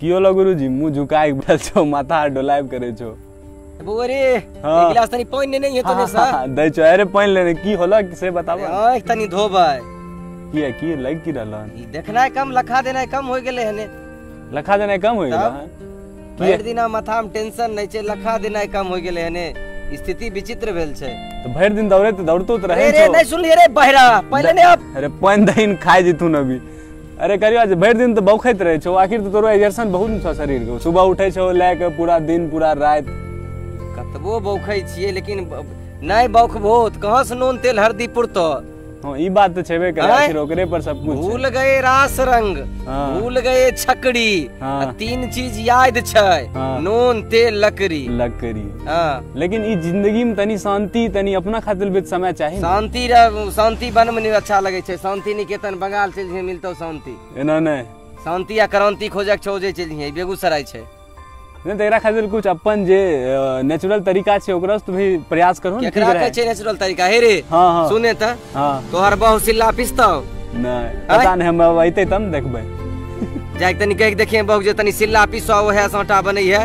की होला गुरुजी मुंह झुकाए बैठल छो माथा डोलाइब करे छो बोरे एक गिलास तनी पानी नहीं है तने सा दै छो अरे पानी लेने की होला से बताबो एक तनी धोबै की लग की रहलन ई देखना कम लखा देना कम हो गेले हने लखा देना कम हो गेला है भर दिना माथा में टेंशन नहीं छे लखा देना कम हो गेले हने स्थिति विचित्र भेल छे तो भर दिन दौड़तो त रहे छो अरे नहीं सुनली रे बहरा पहले ने अब अरे पानी दहीन खाइ जितू न अभी अरे करियो आज भर दिन तो बौखैत रहे छो आखिर तो तोरो एजर्सन बहुत छ शरीर के सुबह उठै छो लेके पूरा दिन पूरा रात कतबो बौखै छिए लेकिन नहीं बौखबो त कहां से नून तेल हल्दी पुरतो हां ई बात तो छेबे करे आखिर ओकरे पर सब कुछ भूल गए रास रंग भूल गए छकड़ी तीन चीज याद छै नून तेल लकड़ी हां लेकिन ई जिंदगी में तनी शांति तनी अपना खातिर भी समय चाहिए शांति बन में अच्छा लगे छै शांति निकेतन बंगाल चल जे मिलतो शांति एना नै शांति या क्रांति खोजे खोजे चल जे बेगूसराय छै ने तेरा खातिर कुछ अपन जे नेचुरल तरीका छै ओकरा से भी प्रयास करू न केकरा कहै छै नेचुरल तरीका हे रे हां सुने त तोहर बहु सिल्ला पिसतो नै पता नै हम अइते तम देखबै जाय तनी कह देखिए बहु जे तनी सिल्ला पिसो ओहे साटा बनै है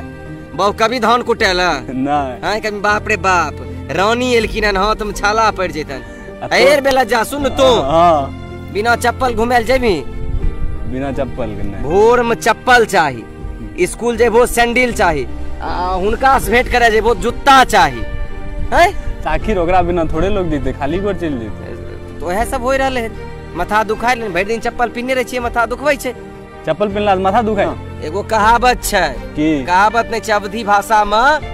बहु कभी धान कुटेला नै हां कभी बाप रे बाप रानी एलकिन न हाथ में छाला पड़ जेतन एर बेला जा सुन तो हां बिना चप्पल घुमेल जेबी बिना चप्पल के नै भोर में चप्पल चाही स्कूल जेबो सैंडल चाही हुनका से भेंट करे जेबो जूता चाही हैं आखिर ओकरा बिना थोड़े लोग जीते खाली गोर चल जेते तो यह सब होय रहले माथा दुखाय ले भर दिन चप्पल पिन्ने रह छिए माथा दुखबै छै चप्पल पिनला माथा दुखाय एगो कहावत छै की कहावत नै छै अवधी भाषा में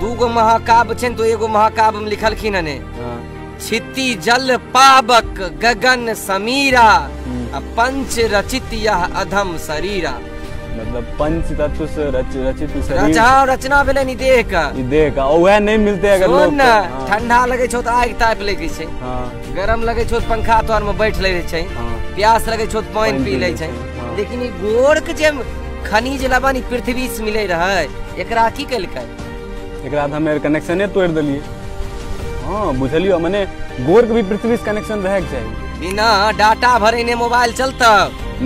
दूगो महाकाव्य छै तो एगो महाकाव्य में लिखलखिन हने छिति जल पावक गगन समीरा पंच रचित यह अधम शरीरा मतलब पंच तत्व से रचित शरीर रचना भेले नी देह का ओहे नहीं मिलते अगर लोग ठंडा लगे छो त आग ताप लेके छै गरम लगे छो त पंखा तोर में बैठ ले छै प्यास लगे छो त पानी पी ले छै लेकिन ई गोर के जे खनिज लवण पृथ्वी से मिले रहे एकरा की केलकै एकरा हमें कनेक्शने तोड़ देलिए हां बुझलियो माने गोर के भी पृथ्वी से कनेक्शन रहे के चाहिए बिना डाटा भरे ने मोबाइल चलता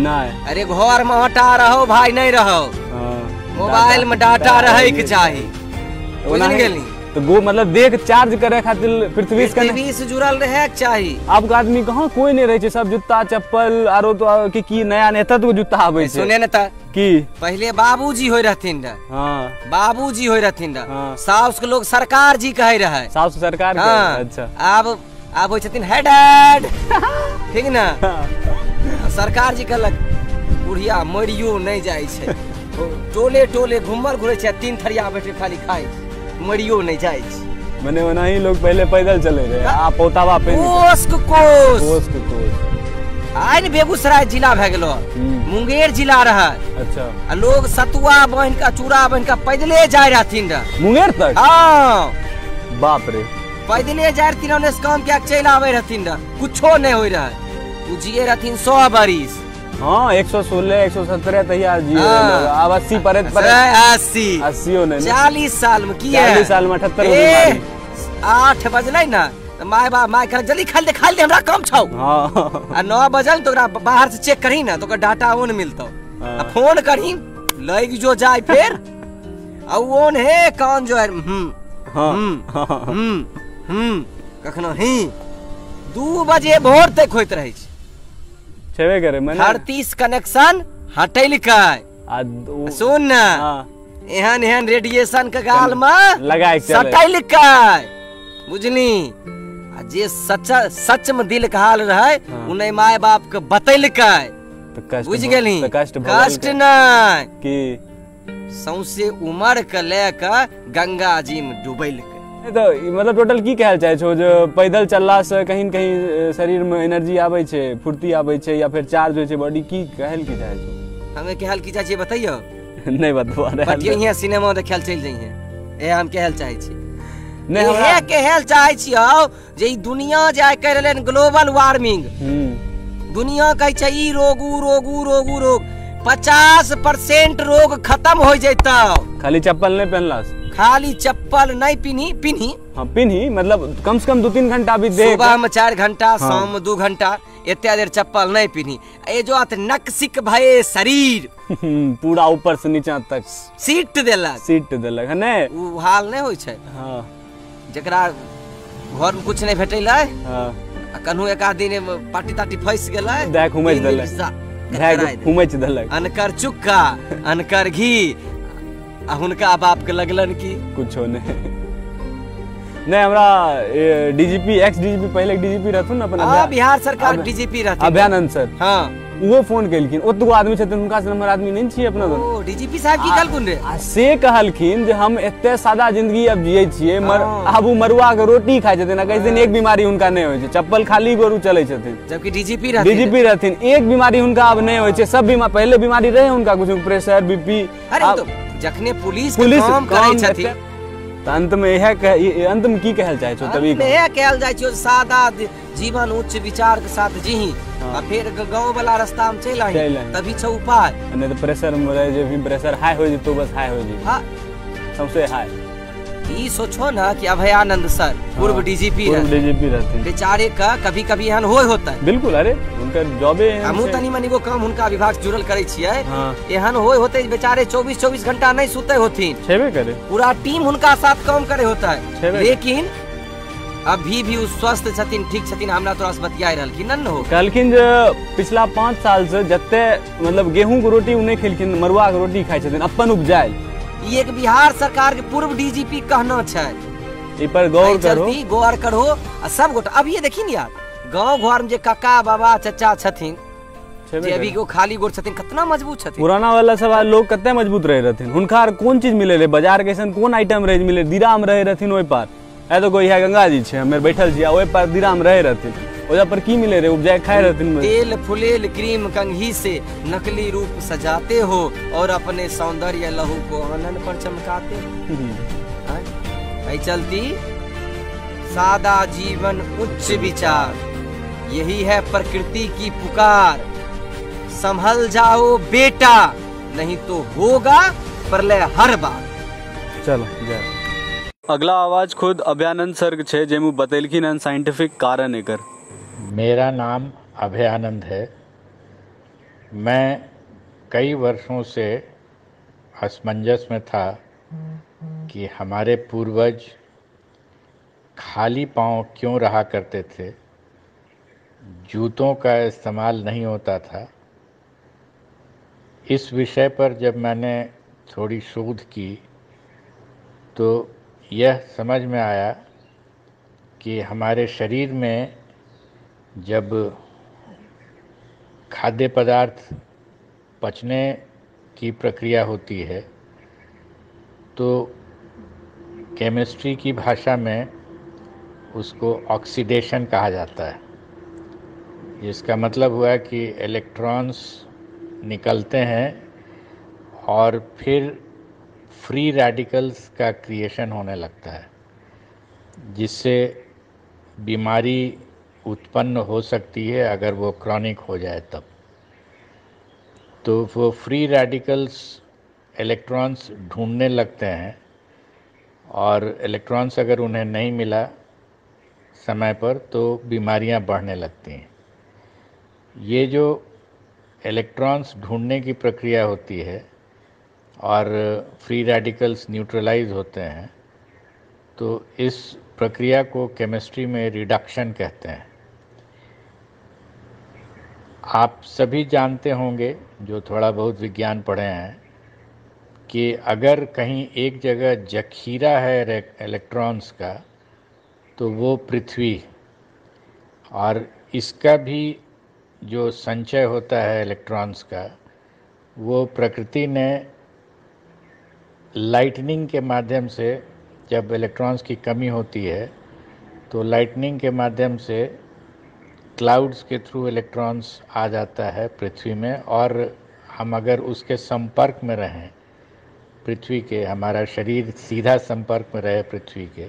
नहीं अरे घर में हटा रहो भाई नहीं रहो मोबाइल में डाटा रहे के चाहिए बुझन गेली तो वो मतलब देख चार्ज करे खातिर पृथ्वी से जुड़ल रहे के चाहिए अब आदमी कहां कोई नहीं रहे छै सब जूता चप्पल आरो तो की नया ने तत्व जूता आबै छै सुने न त की पहले बाबूजी होय रहथिन रे हां बाबूजी होय रहथिन रे साउस के लोग सरकार जी कहे रहे साउस सरकार अच्छा अब होय छथिन हेड डैड ठीक ना सरकार जी कहलक बुढ़िया मरियो नहीं जाय छै टोले टोले घुमर घुरे छै तीन थरिया बैठे खाली खाय मरियो नहीं जाय छै माने ओनाही लोग पहले पैदल चले रहे आ पोतावा पे कोस आइ ने बेगूसराय जिला भ गेलो मुंगेर जिला रहा अच्छा आ लोग सतुआ बहन का चूड़ा बहन का पैदले जाय रहथिन रे मुंगेर तक हां बाप रे पैदले जाय रहथिन ओने से काम के चल आवे रहथिन रे कुछो नहीं होय रहे जिए रहथिन 100 बरिस हां 116 117 तहिया जिए अब 80 पर 80 नहीं 40 साल में की 40 साल में 78 बीमारी 8 बजलै ना माय बाप माय कहलक जल्दी खाल दे हमरा काम छौ हां आ 9 बजल तो ओकरा बाहर से चेक करी ना तो ओकर डाटा ऑन मिलतो आ फोन करी लग जो जाय फिर आ ऑन हे कान जो है कखनो ही 2 बजे भोर तक होइत रहै छै छेबे करे माने 38 कनेक्शन हटेलकै सुन ना एहन एहन रेडिएशन के गाल में लगाय सटेलकै बुझली जे सच में दिल के हाल रहे उन्हें माय बाप के बतैलकै बुझ गेली कष्ट नहीं कि सौसे उमर के लेके गंगा जी में डुबैलकै तो मतलब टोटल की कहल चाहे छो जो पैदल चलला से कहीं न कहीं शरीर में एनर्जी आबै छै फुर्ती आबै छै या फिर चार्ज होय छै बॉडी की कहल की चाहे छो हमें कहल की चाहे छी बताइयो नहीं बतवा रे बतियो यहां सिनेमा देखेल चल जइहे ए हम कहल चाहे छी नहीं हमरा कहल चाहे छियो जे ई दुनिया जाय कर रहले ग्लोबल वार्मिंग दुनिया कहै छै ई रोग 50% रोग खत्म हो जैतौ खाली चप्पल नहीं पहनला खाली चप्पल नहीं पिन्ही हाँ पिन्ही मतलब कम से कम 2-3 घंटा भी दे सुबह में 4 घंटा शाम में 2 घंटा इतना देर चप्पल नहीं पीनी ए जो आत नकसिक भये शरीर पूरा ऊपर से नीचा तक सीट देलक है ने उ हाल नहीं होय छै। हां जकरा घर में कुछ नहीं भेटैले हां कन्हू एक आध दिन पार्टी ताटी फंस गेलै देख घुमैच देलक अनकर चुक्का अनकर घी आ हुनका बाप के लगलन की कुछो नहीं हमरा डीजीपी एक्स डीजीपी पहले डीजीपी रहथुन न अपन बिहार सरकार डीजीपी रहथुन अभयानंद सर। हां वो फोन केलखिन ओतगो आदमी छथिन हुनका से नंबर आदमी नहीं छी अपना ओ डीजीपी साहब की कहलखुन रे से कहलखिन जे हम एते सादा जिंदगी अब जियै छियै आबू मरुआ के रोटी खाइ छथिन कैसे एक बीमारी हुनका नहीं होय छै चप्पल खाली गोरू चलै छथिन जबकि डीजीपी रहथिन एक बीमारी हुनका अब नहीं होय छै सब बीमारी पहले बीमारी रहे हुनका कुछ प्रेशर बीपी अरे तो जखने पुलिस काम करै छथिन अंत में अंत में की कहल चाहे छो तभी यह कहल जाय छो सादा जीवन उच्च विचार के साथ जीही आ फिर गांव वाला रास्ता में चल आई तभी छ उपाय नहीं तो प्रेशर में रहे जे भी प्रेशर हाई हो जे तो बस हाई हो जे हां सबसे हाई ई सोचो ना कि अभयानंद सर पूर्व डीजीपी रहते बेचारे का कभी कभी एहन होता है बिल्कुल अरे उनका जॉबे हमहु तनी मनी वो काम हुनका विभाग जुड़ल करे छियै एहन होते बेचारे 24 घंटा नहीं सुते होथिन छेबे करे पूरा टीम हुनका साथ काम करे होता है लेकिन अभी भी उस स्वस्थ छथिन ठीक छथिन हमरा तोरा से बतियाय रहलखिन न हो कहलखिन जे पिछला 5 साल से जत्ते मतलब गेहूं के रोटी उ नहीं खेलखिन मरुआ के रोटी खाइ छथिन अपन उपजायल ये एक बिहार सरकार के पूर्व डीजीपी कहना छै ई पर गौर करो सब गोटा अब ये देखिन यार गांव घर में जे काका बाबा चाचा छथिन जे अभी को खाली गोर छथिन कितना मजबूत छथिन पुराना वाला सब लोग कते मजबूत रहे रहथिन हुनका कोन चीज मिले रे बाजार के ऐसन कोन आइटम रहे मिले दिराम रहे रहथिन ओइ पार ए तो कोई है गंगा जी छै हमें बैठल छी ओइ पार दिराम रहे रहथिन ओजा पर की मिले रे उपजाए खाए रहथिन तेल फुलेल क्रीम कंघी से नकली रूप सजाते हो और अपने सौंदर्य लहू को आनंद पर चमकाते हो ऐ चलती सादा जीवन उच्च विचार यही है प्रकृति की पुकार संभल जाओ बेटा नहीं तो होगा प्रलय हर बार। चलो जय। अगला आवाज खुद अभयानंद सर छे जेमु बतेलखिन हन साइंटिफिक कारण एकर। मेरा नाम अभयानंद है। मैं कई वर्षों से असमंजस में था कि हमारे पूर्वज खाली पांव क्यों रहा करते थे, जूतों का इस्तेमाल नहीं होता था। इस विषय पर जब मैंने थोड़ी शोध की तो यह समझ में आया कि हमारे शरीर में जब खाद्य पदार्थ पचने की प्रक्रिया होती है तो केमिस्ट्री की भाषा में उसको ऑक्सीडेशन कहा जाता है, जिसका मतलब हुआ कि इलेक्ट्रॉन्स निकलते हैं और फिर फ्री रेडिकल्स का क्रिएशन होने लगता है, जिससे बीमारी उत्पन्न हो सकती है अगर वो क्रॉनिक हो जाए तब। तो वो फ्री रेडिकल्स इलेक्ट्रॉन्स ढूंढने लगते हैं और इलेक्ट्रॉन्स अगर उन्हें नहीं मिला समय पर तो बीमारियां बढ़ने लगती हैं। ये जो इलेक्ट्रॉन्स ढूंढने की प्रक्रिया होती है और फ्री रेडिकल्स न्यूट्रलाइज होते हैं, तो इस प्रक्रिया को केमिस्ट्री में रिडक्शन कहते हैं। आप सभी जानते होंगे जो थोड़ा बहुत विज्ञान पढ़े हैं कि अगर कहीं एक जगह जखीरा है इलेक्ट्रॉन्स का तो वो पृथ्वी, और इसका भी जो संचय होता है इलेक्ट्रॉन्स का वो प्रकृति ने लाइटनिंग के माध्यम से, जब इलेक्ट्रॉन्स की कमी होती है तो लाइटनिंग के माध्यम से क्लाउड्स के थ्रू इलेक्ट्रॉन्स आ जाता है पृथ्वी में, और हम अगर उसके संपर्क में रहें पृथ्वी के, हमारा शरीर सीधा संपर्क में रहे पृथ्वी के,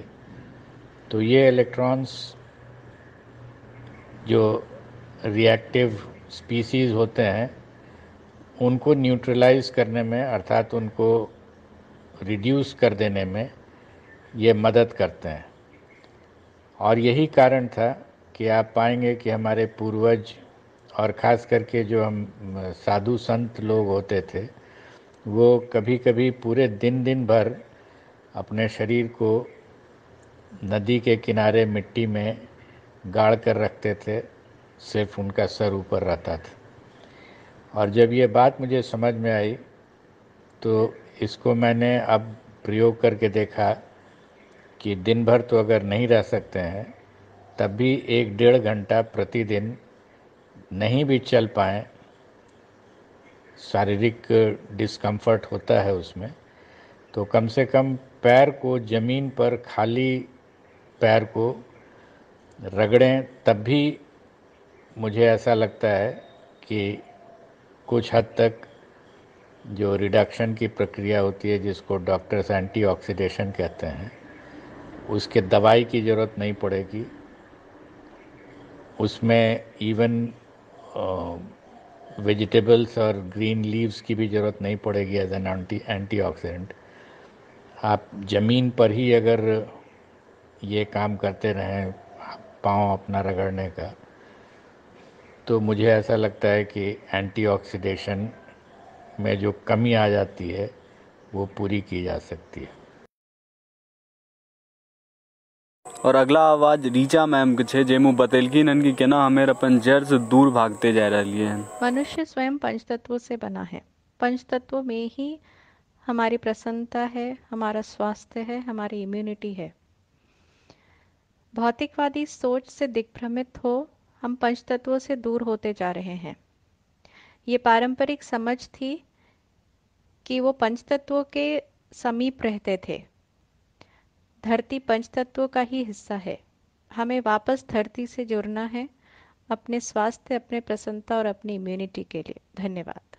तो ये इलेक्ट्रॉन्स जो रिएक्टिव स्पीसीज़ होते हैं उनको न्यूट्रलाइज करने में, अर्थात उनको रिड्यूस कर देने में ये मदद करते हैं। और यही कारण था कि आप पाएंगे कि हमारे पूर्वज और ख़ास करके जो हम साधु संत लोग होते थे, वो कभी कभी पूरे दिन भर अपने शरीर को नदी के किनारे मिट्टी में गाड़ कर रखते थे, सिर्फ उनका सर ऊपर रहता था। और जब ये बात मुझे समझ में आई तो इसको मैंने अब प्रयोग करके देखा कि दिन भर तो अगर नहीं रह सकते हैं, तब भी 1-1.5 घंटा प्रतिदिन नहीं भी चल पाएँ, शारीरिक डिस्कम्फर्ट होता है उसमें, तो कम से कम पैर को ज़मीन पर, खाली पैर को रगड़ें, तब भी मुझे ऐसा लगता है कि कुछ हद तक जो रिडक्शन की प्रक्रिया होती है, जिसको डॉक्टर्स एंटीऑक्सीडेशन कहते हैं, उसके दवाई की ज़रूरत नहीं पड़ेगी। उसमें इवन वेजिटेबल्स और ग्रीन लीव्स की भी ज़रूरत नहीं पड़ेगी एज एन एंटीऑक्सीडेंट। आप ज़मीन पर ही अगर ये काम करते रहें, पाँव अपना रगड़ने का, तो मुझे ऐसा लगता है कि एंटीऑक्सीडेशन में जो कमी आ जाती है वो पूरी की जा सकती है। और अगला आवाज रीचा मैम के छे, जेमू बतेलकिन हन कि केना हमें अपन जड़ से दूर भागते जा रही हैं। मनुष्य स्वयं पंचतत्वों से बना है। पंचतत्वों में ही हमारी प्रसन्नता है, हमारा स्वास्थ्य है, हमारी इम्यूनिटी है। भौतिकवादी सोच से दिग्भ्रमित हो हम पंचतत्वों से दूर होते जा रहे हैं। ये पारंपरिक समझ थी कि वो पंचतत्वों के समीप रहते थे। धरती पंचतत्वों का ही हिस्सा है। हमें वापस धरती से जुड़ना है, अपने स्वास्थ्य, अपने प्रसन्नता और अपनी इम्यूनिटी के लिए। धन्यवाद।